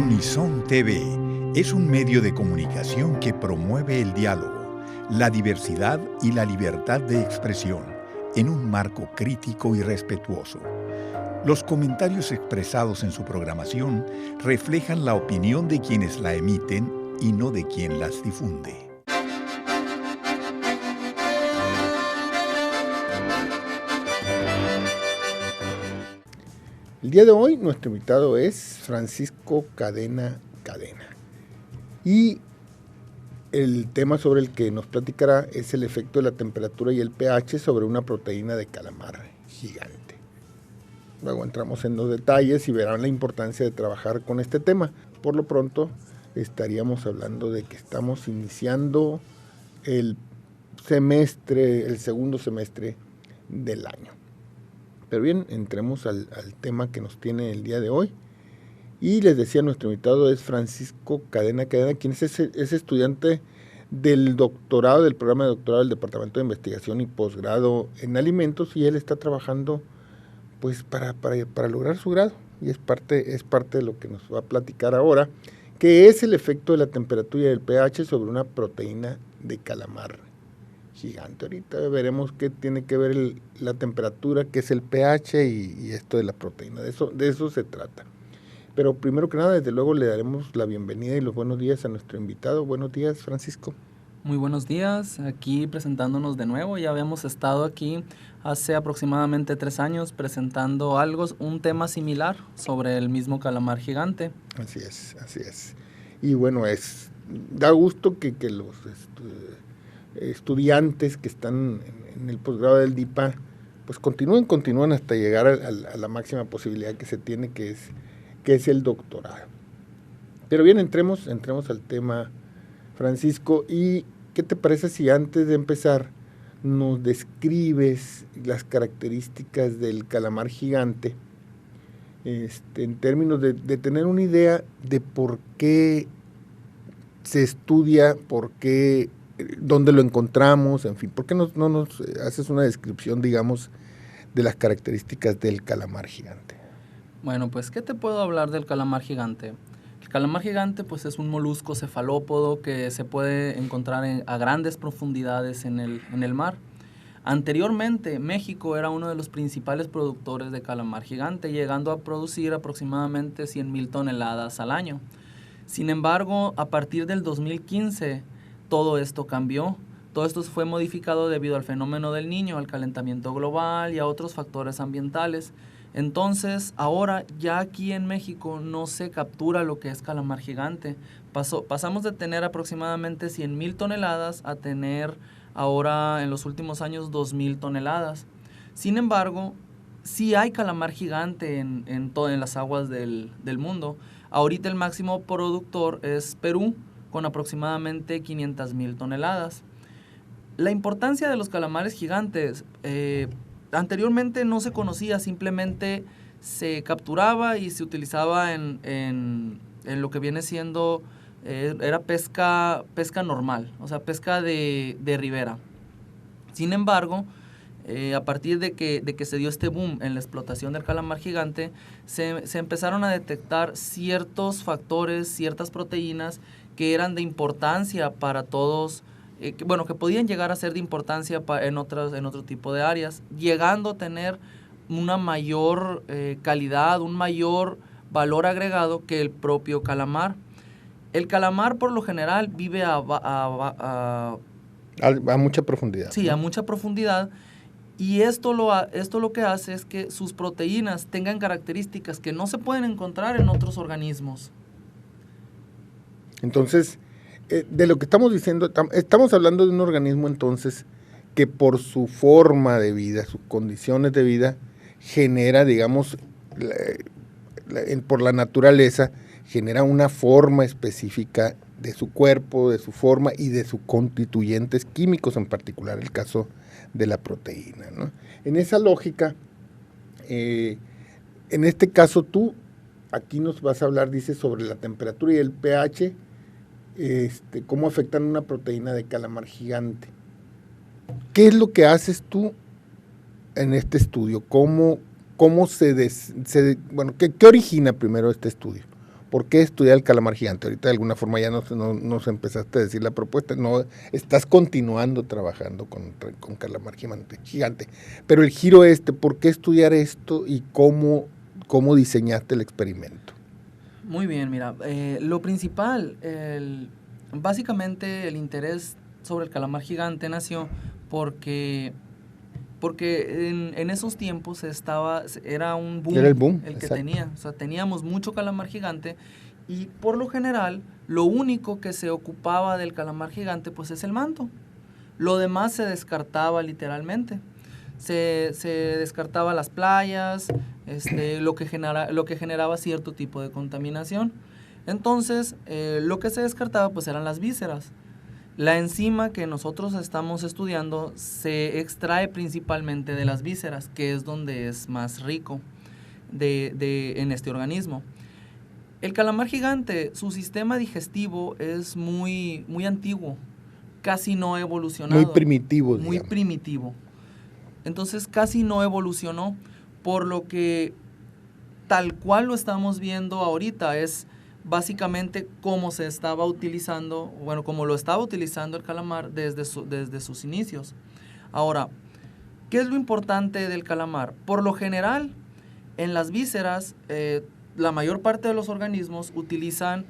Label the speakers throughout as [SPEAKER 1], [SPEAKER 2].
[SPEAKER 1] Unison TV es un medio de comunicación que promueve el diálogo, la diversidad y la libertad de expresión en un marco crítico y respetuoso. Los comentarios expresados en su programación reflejan la opinión de quienes la emiten y no de quien las difunde.
[SPEAKER 2] El día de hoy nuestro invitado es Francisco Cadena. Y el tema sobre el que nos platicará es el efecto de la temperatura y el pH sobre una proteína de calamar gigante. Luego entramos en los detalles y verán la importancia de trabajar con este tema. Por lo pronto estaríamos hablando de que estamos iniciando el segundo semestre del año. Pero bien, entremos al tema que nos tiene el día de hoy. Y les decía, nuestro invitado es Francisco Cadena, quien es estudiante del doctorado, del programa de doctorado del Departamento de Investigación y Posgrado en Alimentos, y él está trabajando pues para lograr su grado. Y es parte de lo que nos va a platicar ahora, que es el efecto de la temperatura y del pH sobre una proteína de calamar gigante. Ahorita veremos qué tiene que ver la temperatura, qué es el pH y esto de la proteína. De eso se trata. Pero primero que nada, desde luego le daremos la bienvenida y los buenos días a nuestro invitado. Buenos días, Francisco.
[SPEAKER 3] Muy buenos días, aquí presentándonos de nuevo. Ya habíamos estado aquí hace aproximadamente 3 años presentando un tema similar sobre el mismo calamar gigante.
[SPEAKER 2] Así es. Y bueno, da gusto que los estudiantes que están en el posgrado del DIPA pues continúan hasta llegar a la máxima posibilidad que se tiene, que es el doctorado. Pero bien, entremos al tema, Francisco, y ¿qué te parece si antes de empezar nos describes las características del calamar gigante, en términos de tener una idea de por qué se estudia, dónde lo encontramos, en fin? ¿Por qué no nos haces una descripción, digamos, de las características del calamar gigante?
[SPEAKER 3] Bueno, pues, ¿qué te puedo hablar del calamar gigante? El calamar gigante, pues, es un molusco cefalópodo que se puede encontrar a grandes profundidades en el mar. Anteriormente, México era uno de los principales productores de calamar gigante, llegando a producir aproximadamente 100,000 toneladas al año. Sin embargo, a partir del 2015, todo esto cambió. Todo esto fue modificado debido al fenómeno del Niño, al calentamiento global y a otros factores ambientales. Entonces, ahora ya aquí en México no se captura lo que es calamar gigante. Pasamos de tener aproximadamente 100,000 toneladas a tener ahora en los últimos años 2,000 toneladas. Sin embargo, sí hay calamar gigante en las aguas del mundo. Ahorita el máximo productor es Perú, con aproximadamente 500,000 toneladas. La importancia de los calamares gigantes, anteriormente no se conocía, simplemente se capturaba y se utilizaba en lo que viene siendo, era pesca normal, o sea, pesca de ribera. Sin embargo, a partir de que se dio este boom en la explotación del calamar gigante, se empezaron a detectar ciertos factores, ciertas proteínas que eran de importancia para todos, que podían llegar a ser de importancia en otro tipo de áreas, llegando a tener una mayor calidad, un mayor valor agregado que el propio calamar. El calamar, por lo general, vive a
[SPEAKER 2] mucha profundidad.
[SPEAKER 3] Sí,
[SPEAKER 2] ¿no?
[SPEAKER 3] A mucha profundidad. Y esto lo que hace es que sus proteínas tengan características que no se pueden encontrar en otros organismos.
[SPEAKER 2] Entonces, de lo que estamos diciendo, estamos hablando de un organismo entonces que por su forma de vida, sus condiciones de vida, genera, digamos, por la naturaleza, genera una forma específica de su cuerpo, de su forma y de sus constituyentes químicos, en particular el caso de la proteína, ¿no? En esa lógica, en este caso tú, aquí nos vas a hablar, dice, sobre la temperatura y el pH, cómo afectan una proteína de calamar gigante. ¿Qué es lo que haces tú en este estudio? ¿Qué origina primero este estudio? ¿Por qué estudiar el calamar gigante? Ahorita de alguna forma ya nos empezaste a decir la propuesta, no estás continuando trabajando con calamar gigante. Pero el giro ¿por qué estudiar esto y cómo diseñaste el experimento?
[SPEAKER 3] Muy bien, mira, lo principal, básicamente el interés sobre el calamar gigante nació porque en esos tiempos era un boom,
[SPEAKER 2] era el boom
[SPEAKER 3] el que
[SPEAKER 2] exacto.
[SPEAKER 3] tenía, o sea, teníamos mucho calamar gigante y por lo general lo único que se ocupaba del calamar gigante pues es el manto, lo demás se descartaba literalmente, se descartaba las playas, lo que generaba cierto tipo de contaminación. Entonces lo que se descartaba pues eran las vísceras. La enzima que nosotros estamos estudiando se extrae principalmente de las vísceras, que es donde es más rico en este organismo. El calamar gigante, su sistema digestivo es muy, muy antiguo, casi no evolucionado.
[SPEAKER 2] Muy primitivo.
[SPEAKER 3] Muy primitivo. Entonces casi no evolucionó, por lo que tal cual lo estamos viendo ahorita es básicamente como se estaba utilizando, bueno, como lo estaba utilizando el calamar desde sus inicios. Ahora, ¿qué es lo importante del calamar? Por lo general, en las vísceras, la mayor parte de los organismos utilizan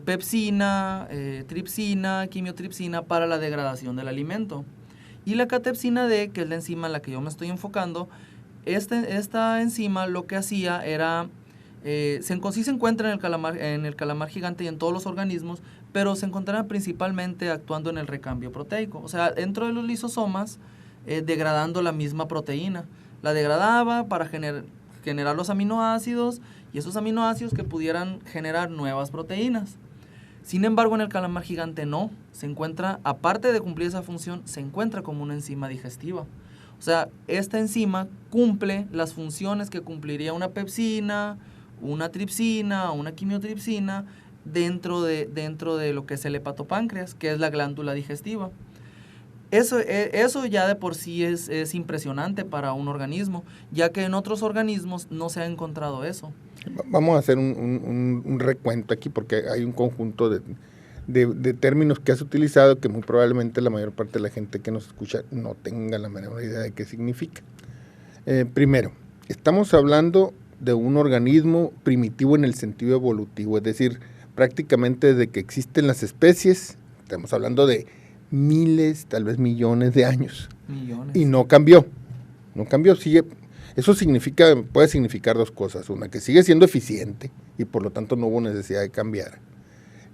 [SPEAKER 3] pepsina, tripsina, quimiotripsina para la degradación del alimento. Y la catepsina D, que es la enzima en la que yo me estoy enfocando, esta enzima lo que hacía era... sí se encuentra en el calamar gigante y en todos los organismos, pero se encontraba principalmente actuando en el recambio proteico. O sea, dentro de los lisosomas, degradando la misma proteína. La degradaba para generar los aminoácidos y esos aminoácidos que pudieran generar nuevas proteínas. Sin embargo, en el calamar gigante no. Se encuentra, aparte de cumplir esa función, se encuentra como una enzima digestiva. O sea, esta enzima cumple las funciones que cumpliría una pepsina, una tripsina o una quimiotripsina dentro de lo que es el hepatopáncreas, que es la glándula digestiva. Eso ya de por sí es impresionante para un organismo, ya que en otros organismos no se ha encontrado eso.
[SPEAKER 2] Vamos a hacer un recuento aquí porque hay un conjunto de términos que has utilizado que muy probablemente la mayor parte de la gente que nos escucha no tenga la menor idea de qué significa. Primero, estamos hablando de un organismo primitivo en el sentido evolutivo, es decir, prácticamente desde que existen las especies, estamos hablando de miles, tal vez millones de años.
[SPEAKER 3] Millones.
[SPEAKER 2] Y no cambió, sigue. Eso puede significar dos cosas, una, que sigue siendo eficiente y por lo tanto no hubo necesidad de cambiar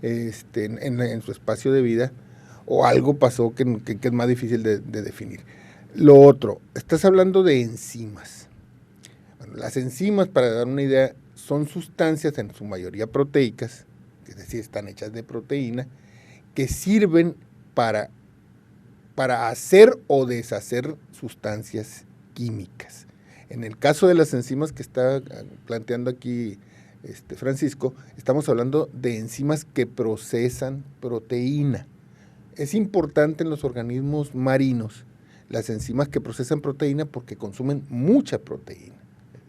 [SPEAKER 2] en su espacio de vida, o algo pasó que es más difícil de definir. Lo otro, estás hablando de enzimas. Bueno, las enzimas, para dar una idea, son sustancias en su mayoría proteicas, es decir, están hechas de proteína, que sirven para hacer o deshacer sustancias químicas. En el caso de las enzimas que está planteando aquí Francisco, estamos hablando de enzimas que procesan proteína. Es importante en los organismos marinos las enzimas que procesan proteína porque consumen mucha proteína.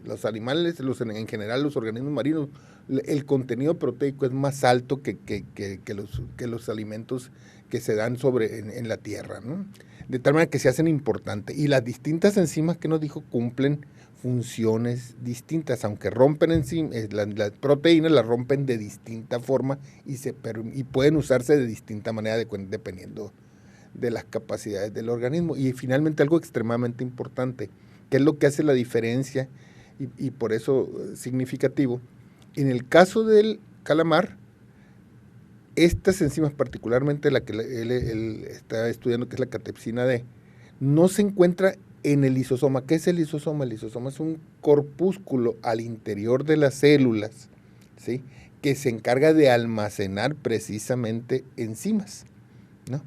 [SPEAKER 2] Los animales, en general los organismos marinos, el contenido proteico es más alto que los alimentos que se dan en la tierra, ¿no? De tal manera que se hacen importantes. Y las distintas enzimas que nos dijo cumplen funciones distintas, aunque rompen las proteínas las rompen de distinta forma y pueden usarse de distinta manera dependiendo de las capacidades del organismo. Y finalmente algo extremadamente importante, que es lo que hace la diferencia y por eso significativo. En el caso del calamar, estas enzimas, particularmente la que él está estudiando, que es la catepsina D, no se encuentra en el lisosoma. ¿Qué es el lisosoma? El lisosoma es un corpúsculo al interior de las células, ¿sí?, que se encarga de almacenar precisamente enzimas, ¿no?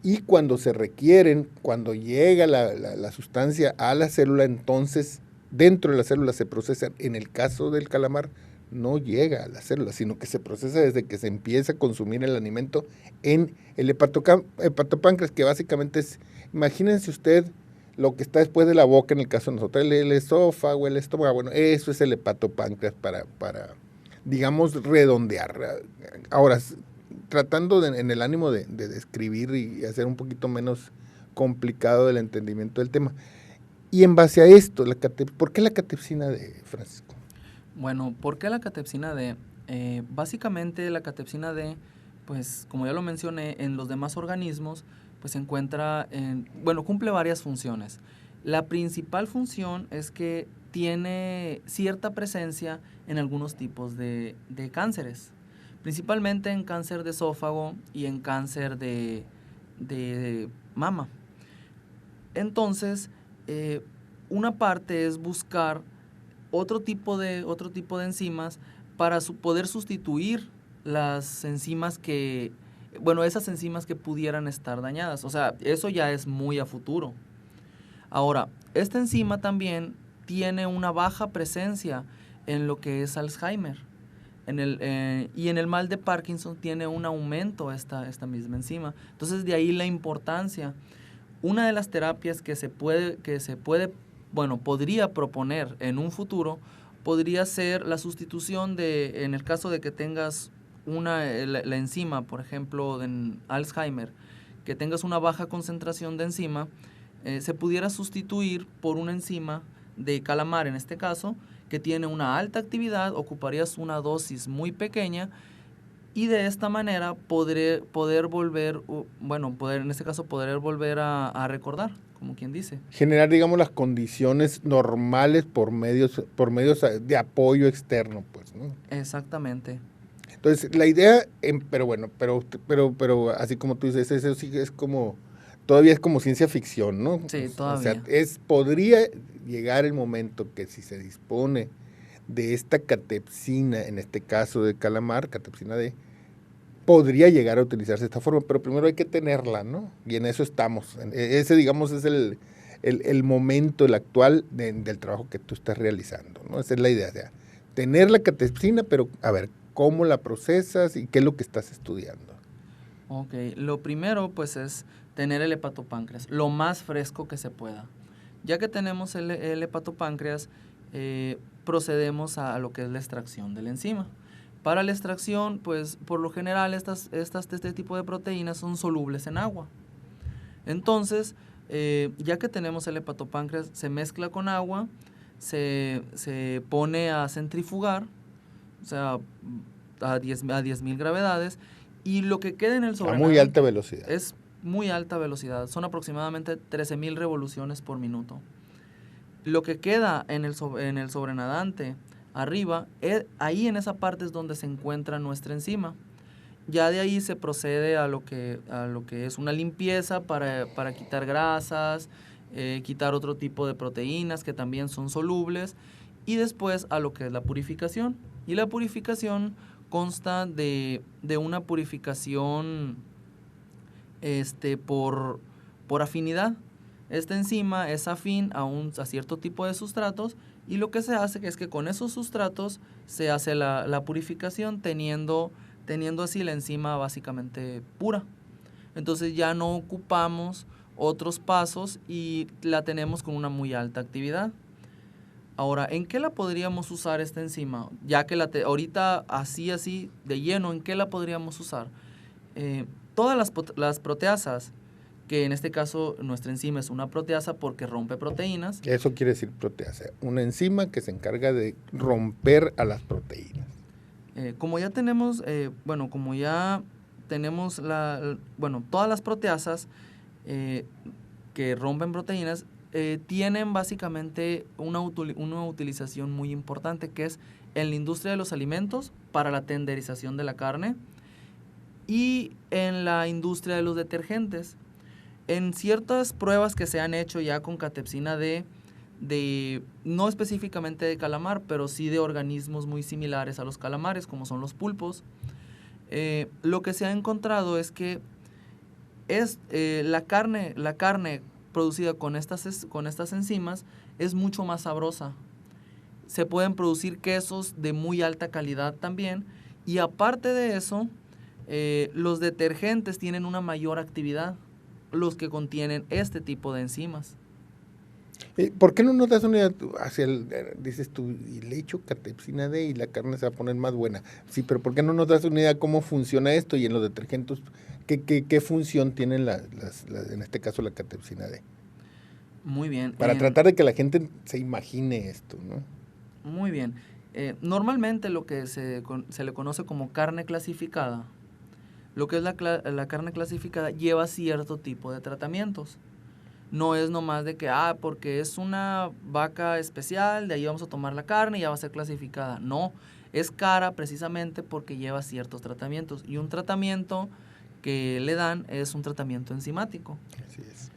[SPEAKER 2] Y cuando se requieren, cuando llega la sustancia a la célula, entonces dentro de la célula se procesa. En el caso del calamar, no llega a la célula, sino que se procesa desde que se empieza a consumir el alimento en el hepatopáncreas, que básicamente es, imagínense usted lo que está después de la boca, en el caso de nosotros, el esófago, el estómago, bueno, eso es el hepatopáncreas para digamos, redondear. Ahora, tratando en el ánimo de describir y hacer un poquito menos complicado el entendimiento del tema. Y en base a esto, ¿por qué la catepsina D, Francisco?
[SPEAKER 3] Bueno, ¿por qué la catepsina D? Básicamente la catepsina D, pues como ya lo mencioné, en los demás organismos, pues se encuentra cumple varias funciones. La principal función es que tiene cierta presencia en algunos tipos de cánceres, principalmente en cáncer de esófago y en cáncer de mama. Entonces, una parte es buscar otro tipo de enzimas para poder sustituir las enzimas esas enzimas que pudieran estar dañadas. O sea, eso ya es muy a futuro. Ahora, esta enzima también tiene una baja presencia en lo que es Alzheimer. Y en el mal de Parkinson tiene un aumento esta misma enzima. Entonces, de ahí la importancia. Una de las terapias que podría proponer en un futuro, podría ser la sustitución en el caso de que tengas la enzima, por ejemplo, en Alzheimer, que tengas una baja concentración de enzima, se pudiera sustituir por una enzima de calamar, en este caso, que tiene una alta actividad, ocuparías una dosis muy pequeña, y de esta manera poder volver a recordar, como quien dice.
[SPEAKER 2] Generar, digamos, las condiciones normales por medios de apoyo externo, pues, ¿no?
[SPEAKER 3] Exactamente.
[SPEAKER 2] Entonces, la idea, pero así como tú dices, eso sí es como, todavía es como ciencia ficción, ¿no?
[SPEAKER 3] Sí, todavía.
[SPEAKER 2] O sea, podría llegar el momento que si se dispone de esta catepsina, en este caso de calamar, catepsina D, podría llegar a utilizarse de esta forma, pero primero hay que tenerla, ¿no? Y en eso estamos. Ese, digamos, es el momento, el actual del trabajo que tú estás realizando, ¿no? Esa es la idea, o sea, tener la catepsina, pero a ver, ¿cómo la procesas y qué es lo que estás estudiando?
[SPEAKER 3] Ok, lo primero pues es tener el hepatopáncreas, lo más fresco que se pueda. Ya que tenemos el hepatopáncreas, procedemos a lo que es la extracción de la enzima. Para la extracción, pues por lo general este tipo de proteínas son solubles en agua. Entonces, ya que tenemos el hepatopáncreas, se mezcla con agua, se pone a centrifugar, o sea, a 10.000 gravedades, y lo que queda en el sobrenadante...
[SPEAKER 2] A muy alta velocidad.
[SPEAKER 3] Es muy alta velocidad, son aproximadamente 13.000 revoluciones por minuto. Lo que queda en el sobrenadante arriba, ahí en esa parte es donde se encuentra nuestra enzima. Ya de ahí se procede a lo que es una limpieza para quitar grasas, quitar otro tipo de proteínas que también son solubles, y después a lo que es la purificación. Y la purificación consta de una purificación por afinidad. Esta enzima es afín a cierto tipo de sustratos, y lo que se hace es que con esos sustratos se hace la purificación, teniendo así la enzima básicamente pura. Entonces ya no ocupamos otros pasos y la tenemos con una muy alta actividad. Ahora, ¿en qué la podríamos usar esta enzima? Ya que ahorita así de lleno, ¿en qué la podríamos usar? Todas las proteasas, que en este caso nuestra enzima es una proteasa porque rompe proteínas.
[SPEAKER 2] Eso quiere decir proteasa, una enzima que se encarga de romper a las proteínas.
[SPEAKER 3] Como ya tenemos todas las proteasas que rompen proteínas tienen básicamente una utilización muy importante, que es en la industria de los alimentos para la tenderización de la carne y en la industria de los detergentes. En ciertas pruebas que se han hecho ya con catepsina D, no específicamente de calamar, pero sí de organismos muy similares a los calamares, como son los pulpos, lo que se ha encontrado es que la carne producida con estas enzimas es mucho más sabrosa. Se pueden producir quesos de muy alta calidad también, y aparte de eso, los detergentes tienen una mayor actividad, los que contienen este tipo de enzimas.
[SPEAKER 2] ¿Por qué no nos das una idea dices tú, y le echo catepsina D y la carne se va a poner más buena? Sí, pero ¿por qué no nos das una idea cómo funciona esto y en los detergentes, qué función tiene en este caso la catepsina D?
[SPEAKER 3] Muy bien.
[SPEAKER 2] Para tratar de que la gente se imagine esto, ¿no?
[SPEAKER 3] Muy bien. Normalmente lo que se le conoce como carne clasificada, lo que es la carne clasificada lleva cierto tipo de tratamientos. No es nomás de que, porque es una vaca especial, de ahí vamos a tomar la carne y ya va a ser clasificada. No, es cara precisamente porque lleva ciertos tratamientos. Y un tratamiento que le dan es un tratamiento enzimático.
[SPEAKER 2] Así es.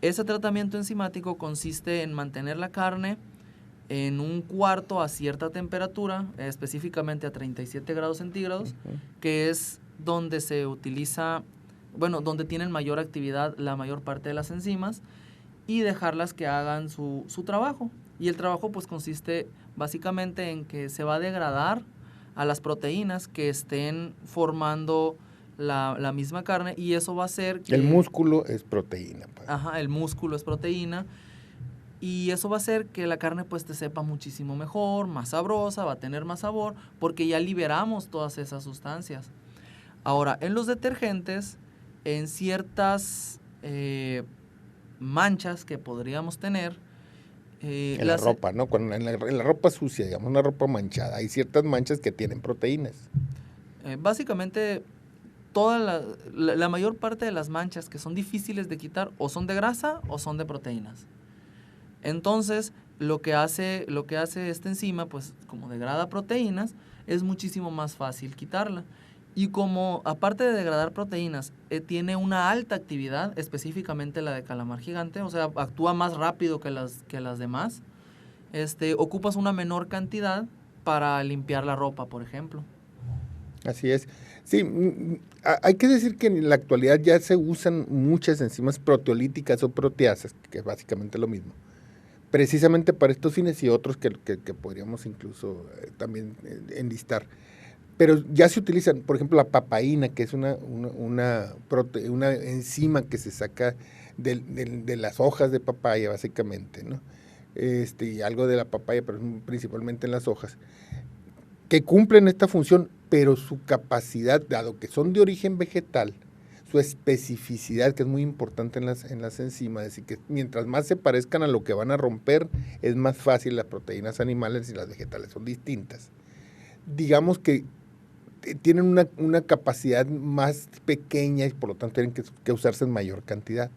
[SPEAKER 3] Ese tratamiento enzimático consiste en mantener la carne en un cuarto a cierta temperatura, específicamente a 37 grados centígrados, que es donde se utiliza, donde tienen mayor actividad la mayor parte de las enzimas, y dejarlas que hagan su trabajo. Y el trabajo pues consiste básicamente en que se va a degradar a las proteínas que estén formando la misma carne, y eso va a hacer que...
[SPEAKER 2] El músculo es proteína.
[SPEAKER 3] Ajá, el músculo es proteína, y eso va a hacer que la carne pues te sepa muchísimo mejor, más sabrosa, va a tener más sabor, porque ya liberamos todas esas sustancias. Ahora, en los detergentes, en ciertas manchas que podríamos tener...
[SPEAKER 2] en la ropa, ¿no? Cuando en la ropa sucia, digamos, una ropa manchada, hay ciertas manchas que tienen proteínas.
[SPEAKER 3] Básicamente, la mayor parte de las manchas que son difíciles de quitar o son de grasa o son de proteínas. Entonces, lo que hace esta enzima, pues como degrada proteínas, es muchísimo más fácil quitarla. Y como, aparte de degradar proteínas, tiene una alta actividad, específicamente la de calamar gigante, o sea, actúa más rápido que las demás, ocupas una menor cantidad para limpiar la ropa, por ejemplo.
[SPEAKER 2] Así es. Sí, hay que decir que en la actualidad ya se usan muchas enzimas proteolíticas o proteasas, que es básicamente lo mismo, precisamente para estos fines y otros que podríamos incluso también enlistar. Pero ya se utilizan, por ejemplo, la papaína, que es una enzima que se saca de las hojas de papaya, básicamente, ¿no? Y algo de la papaya, pero principalmente en las hojas, que cumplen esta función, pero su capacidad, dado que son de origen vegetal, su especificidad, que es muy importante en las enzimas, es decir, que mientras más se parezcan a lo que van a romper, es más fácil. Las proteínas animales y las vegetales son distintas. Digamos que tienen una capacidad más pequeña y por lo tanto tienen que usarse en mayor cantidad.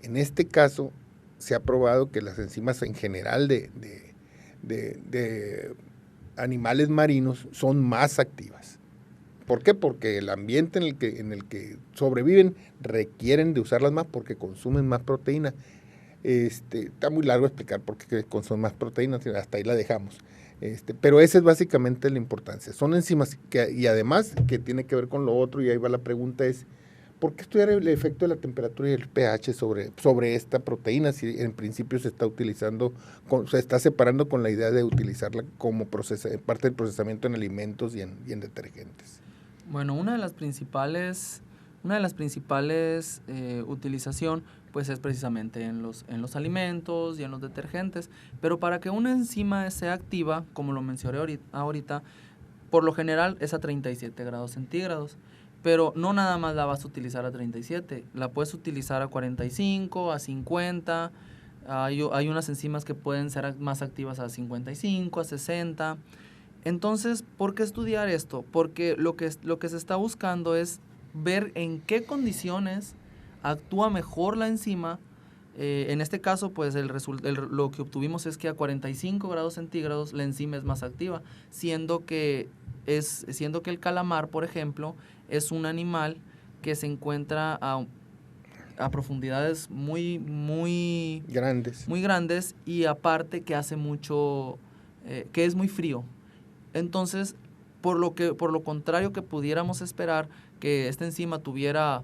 [SPEAKER 2] En este caso, se ha probado que las enzimas en general de animales marinos son más activas. ¿Por qué? Porque el ambiente en el que sobreviven requieren de usarlas más porque consumen más proteína. Está muy largo explicar por qué consumen más proteína, hasta ahí la dejamos. Pero esa es básicamente la importancia. Son enzimas y además que tiene que ver con lo otro, y ahí va la pregunta es, ¿por qué estudiar el efecto de la temperatura y el pH sobre esta proteína si en principio se está utilizando, se está separando con la idea de utilizarla como parte del procesamiento en alimentos y en detergentes?
[SPEAKER 3] Bueno, una de las principales utilización pues es precisamente en los alimentos y en los detergentes, pero para que una enzima sea activa, como lo mencioné ahorita, por lo general es a 37 grados centígrados, pero no nada más la vas a utilizar a 37, la puedes utilizar a 45, a 50, hay unas enzimas que pueden ser más activas a 55, a 60. Entonces, ¿por qué estudiar esto? Porque lo que se está buscando es ver en qué condiciones actúa mejor la enzima. En este caso, pues lo que obtuvimos es que a 45 grados centígrados la enzima es más activa, siendo que el calamar, por ejemplo, es un animal que se encuentra a profundidades muy grandes, y aparte que hace mucho, que es muy frío. Entonces, por lo contrario que pudiéramos esperar que esta enzima tuviera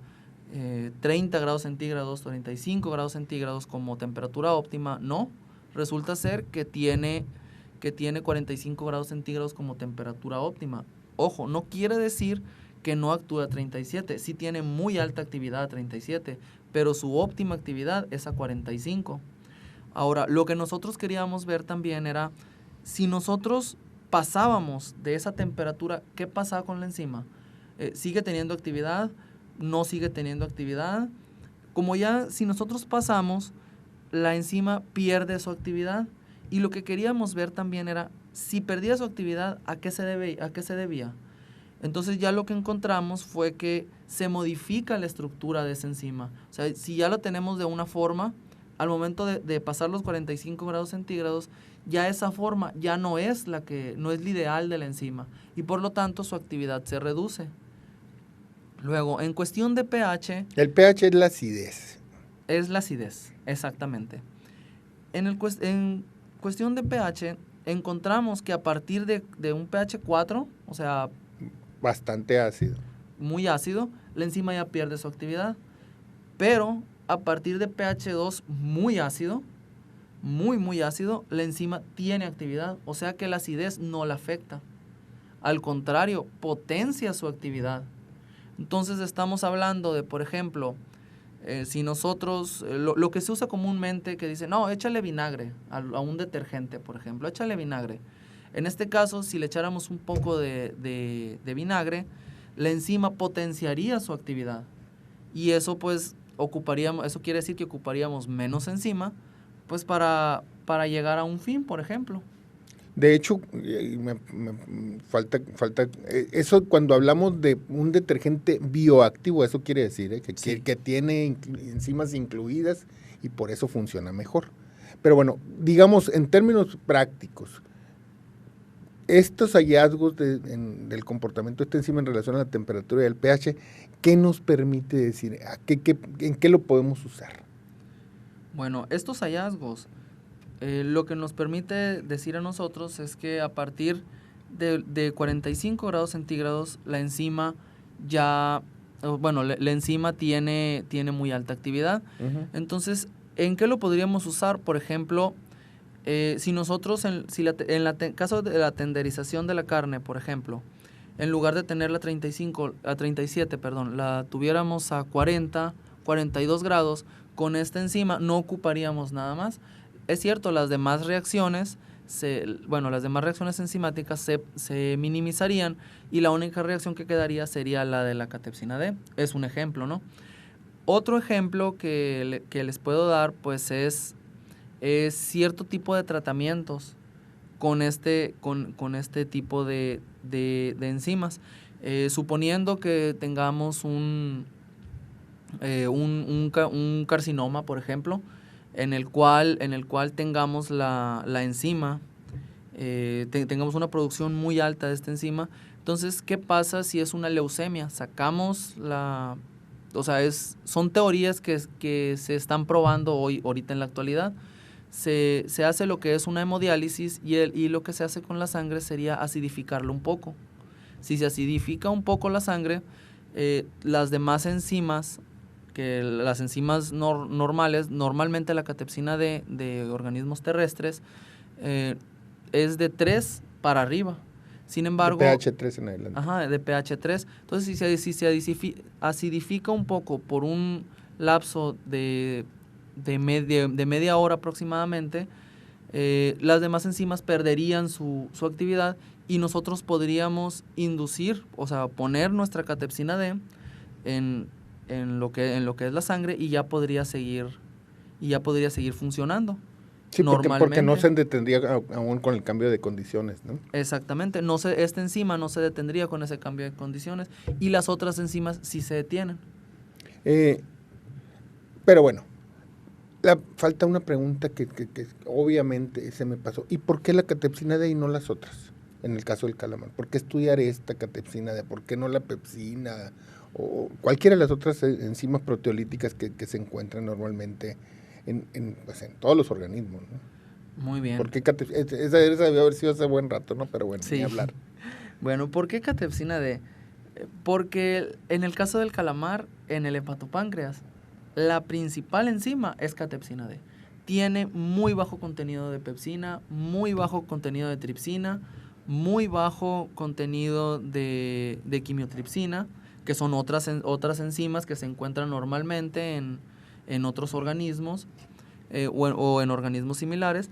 [SPEAKER 3] 30 grados centígrados, 35 grados centígrados como temperatura óptima, no. Resulta ser que tiene 45 grados centígrados como temperatura óptima. Ojo, no quiere decir que no actúa a 37. Sí tiene muy alta actividad a 37, pero su óptima actividad es a 45. Ahora, lo que nosotros queríamos ver también era, si nosotros pasábamos de esa temperatura, ¿qué pasaba con la enzima? ¿Sigue teniendo actividad? ¿No sigue teniendo actividad? Como ya, si nosotros pasamos, la enzima pierde su actividad. Y lo que queríamos ver también era, si perdía su actividad, ¿a qué se debía? Entonces ya lo que encontramos fue que se modifica la estructura de esa enzima. O sea, si ya lo tenemos de una forma, al momento de pasar los 45 grados centígrados, ya esa forma ya no es la ideal de la enzima. Y por lo tanto su actividad se reduce. Luego, en cuestión de pH...
[SPEAKER 2] El pH es la acidez.
[SPEAKER 3] Es la acidez, exactamente. En cuestión de pH, encontramos que a partir de un pH 4, o sea...
[SPEAKER 2] Bastante ácido.
[SPEAKER 3] Muy ácido, la enzima ya pierde su actividad. Pero a partir de pH 2 muy ácido, muy ácido, la enzima tiene actividad. O sea que la acidez no la afecta. Al contrario, potencia su actividad. Entonces estamos hablando de, por ejemplo, si nosotros, lo que se usa comúnmente, que dice, no, échale vinagre a un detergente, por ejemplo, échale vinagre. En este caso, si le echáramos un poco de vinagre, la enzima potenciaría su actividad. Y eso pues eso quiere decir que ocuparíamos menos enzima, pues para llegar a un fin, por ejemplo.
[SPEAKER 2] De hecho, me falta eso cuando hablamos de un detergente bioactivo, eso quiere decir que tiene enzimas incluidas y por eso funciona mejor. Pero bueno, digamos en términos prácticos, estos hallazgos del comportamiento de esta enzima en relación a la temperatura y al pH, ¿qué nos permite decir? ¿En qué lo podemos usar?
[SPEAKER 3] Bueno, estos hallazgos, lo que nos permite decir a nosotros es que a partir de 45 grados centígrados la enzima la enzima tiene muy alta actividad. Uh-huh. Entonces, ¿en qué lo podríamos usar? Por ejemplo, si nosotros, en caso de la tenderización de la carne, por ejemplo, en lugar de tenerla a 37, la tuviéramos a 40, 42 grados, con esta enzima no ocuparíamos nada más. Es cierto, las demás reacciones enzimáticas se minimizarían y la única reacción que quedaría sería la de la catepsina D. Es un ejemplo, ¿no? Otro ejemplo que les puedo dar, pues es cierto tipo de tratamientos con este tipo de enzimas. Suponiendo que tengamos un carcinoma, por ejemplo, en el cual tengamos la enzima, tengamos una producción muy alta de esta enzima. Entonces, ¿qué pasa si es una leucemia? Sacamos son teorías que se están probando ahorita en la actualidad. Se hace lo que es una hemodiálisis y lo que se hace con la sangre sería acidificarlo un poco. Si se acidifica un poco la sangre, las demás enzimas, que las enzimas normales, normalmente la catepsina de organismos terrestres, es de 3 para arriba. Sin embargo...
[SPEAKER 2] De pH 3 en adelante.
[SPEAKER 3] Ajá, de pH 3. Entonces, si se acidifica un poco por un lapso de media hora aproximadamente, las demás enzimas perderían su actividad y nosotros podríamos inducir, o sea, poner nuestra catepsina D en lo que es la sangre y ya podría seguir funcionando.
[SPEAKER 2] Sí, porque no se detendría aún con el cambio de condiciones, ¿no?
[SPEAKER 3] Exactamente, esta enzima no se detendría con ese cambio de condiciones y las otras enzimas sí se detienen.
[SPEAKER 2] Pero bueno, falta una pregunta que obviamente se me pasó. ¿Y por qué la catepsina D y no las otras? En el caso del calamar, ¿por qué estudiar esta catepsina D? ¿Por qué no la pepsina? O cualquiera de las otras enzimas proteolíticas que se encuentran normalmente en todos los organismos, ¿no?
[SPEAKER 3] Muy bien.
[SPEAKER 2] ¿Por qué esa debió haber sido hace buen rato, ¿no? Pero bueno,
[SPEAKER 3] sí.
[SPEAKER 2] Ni hablar.
[SPEAKER 3] Bueno, ¿por qué catepsina D? Porque en el caso del calamar, en el hepatopáncreas, la principal enzima es catepsina D. Tiene muy bajo contenido de pepsina, muy bajo contenido de tripsina, muy bajo contenido de quimiotripsina, que son otras enzimas que se encuentran normalmente en otros organismos. o en organismos similares,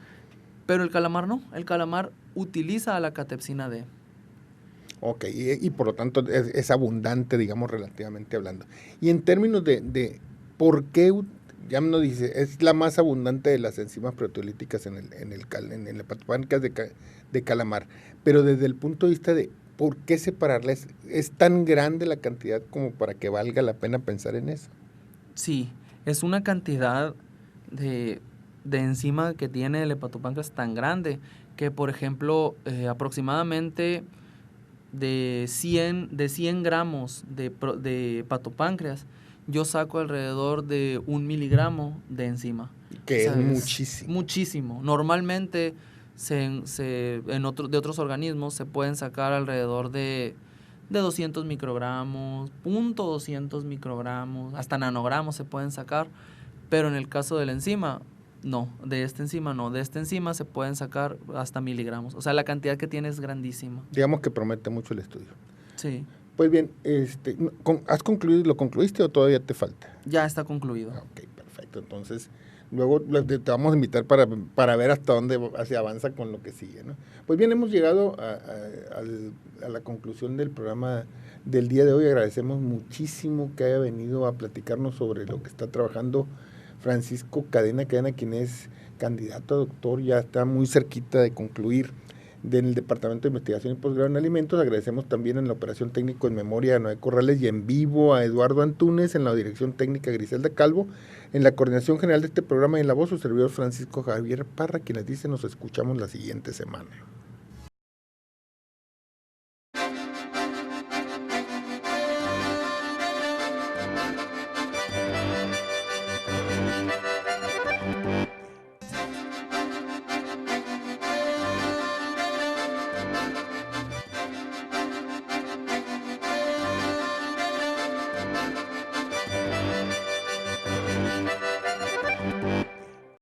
[SPEAKER 3] pero el calamar no. El calamar utiliza a la catepsina D.
[SPEAKER 2] Ok, y por lo tanto es abundante, digamos, relativamente hablando. Y en términos de por qué, ya nos dice, es la más abundante de las enzimas proteolíticas en el hepatopáncreas de calamar, pero desde el punto de vista de por qué separarlas, ¿es tan grande la cantidad como para que valga la pena pensar en eso?
[SPEAKER 3] Sí, es una cantidad de enzima que tiene el hepatopáncreas tan grande que, por ejemplo, aproximadamente de 100 gramos de hepatopáncreas, yo saco alrededor de 1 miligramo de enzima.
[SPEAKER 2] Que
[SPEAKER 3] O sea,
[SPEAKER 2] es muchísimo.
[SPEAKER 3] Muchísimo. Normalmente de otros organismos se pueden sacar alrededor de 200 microgramos, 0.200 microgramos, hasta nanogramos se pueden sacar, pero en el caso de la enzima, no, de esta enzima se pueden sacar hasta miligramos, o sea, la cantidad que tiene es grandísima.
[SPEAKER 2] Digamos que promete mucho el estudio.
[SPEAKER 3] Sí.
[SPEAKER 2] Pues bien, ¿has concluido, lo concluiste o todavía te falta?
[SPEAKER 3] Ya está concluido.
[SPEAKER 2] Ok, perfecto, entonces luego te vamos a invitar para ver hasta dónde se avanza con lo que sigue, ¿no? Pues bien, hemos llegado a la conclusión del programa del día de hoy. Agradecemos muchísimo que haya venido a platicarnos sobre lo que está trabajando Francisco Cadena, quien es candidato a doctor, ya está muy cerquita de concluir del Departamento de Investigación y Posgrado en Alimentos. Agradecemos también en la operación técnica en memoria a Noé Corrales y en vivo a Eduardo Antunes, en la dirección técnica Griselda Calvo, en la coordinación general de este programa y en la voz su servidor Francisco Javier Parra, quien les dice nos escuchamos la siguiente semana.